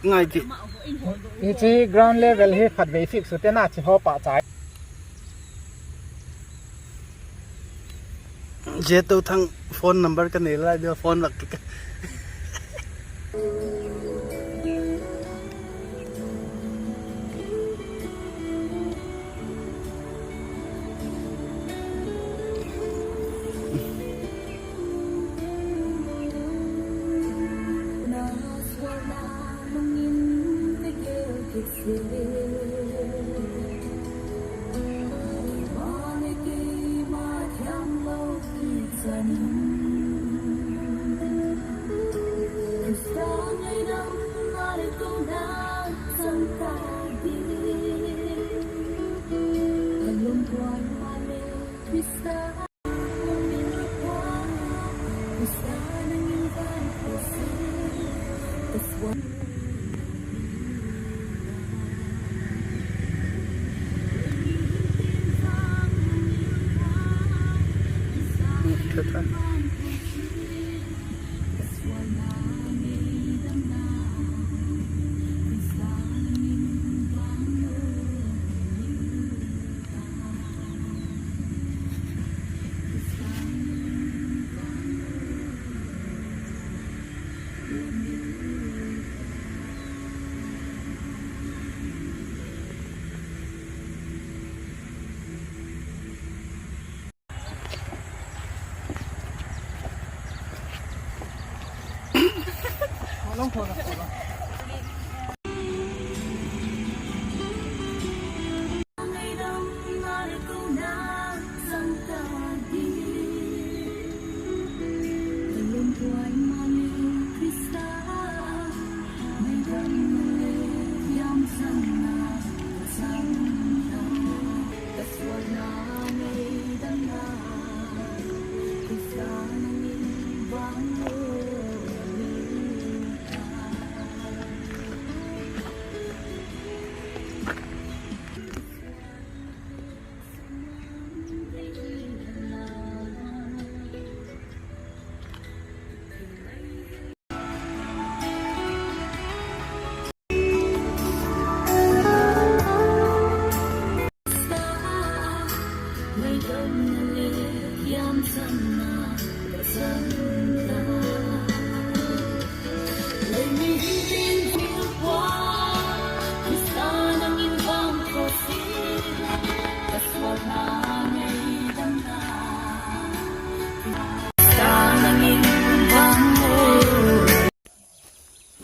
ngay thì chỉ ground level hi phát về fix số tiền nào chỉ họ bảo trái je to thằng phone number cái này lại đưa phone là cái long thôi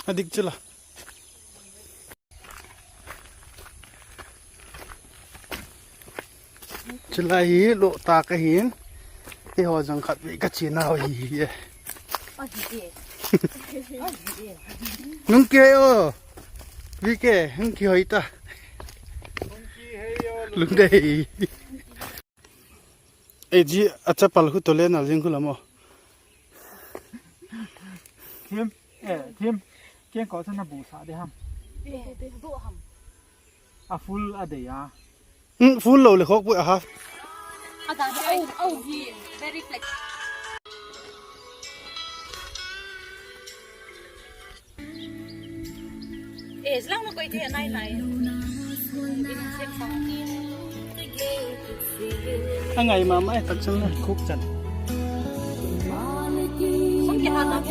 adik chula chula hi lo ta ka hin e ho jang khat vi ka china hi nung ke o vi ke hung ki hoi ta lung dei e ji acha pal hu tole na jing khulamo thêm cái có thân là bù xả đấy ham à full à đấy à full lo le khok bu ha à da oh very flex lang nó coi thế này này anh ngày mà mai tập chân khúc chân không kia hả đó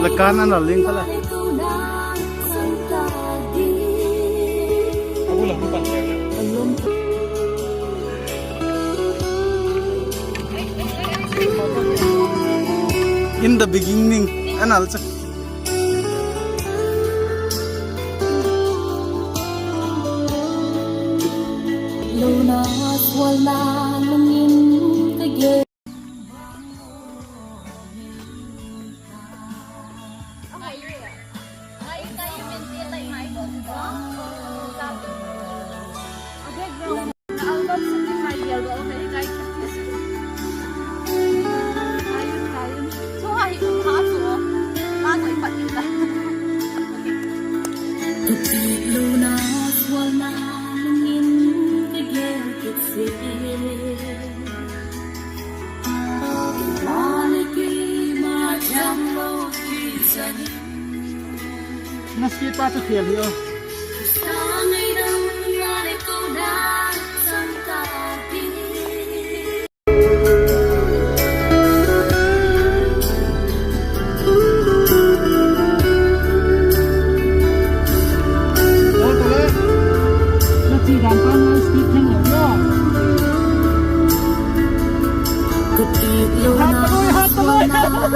là can ăn là liên thôi là aku lah bukan in the beginning and also Luna swalla lungin kage Luna swalla lungin kage nó speed pa cho thiệt đi ơi nó chỉ đàn con nó speed thêm nhiều nữa hát tôi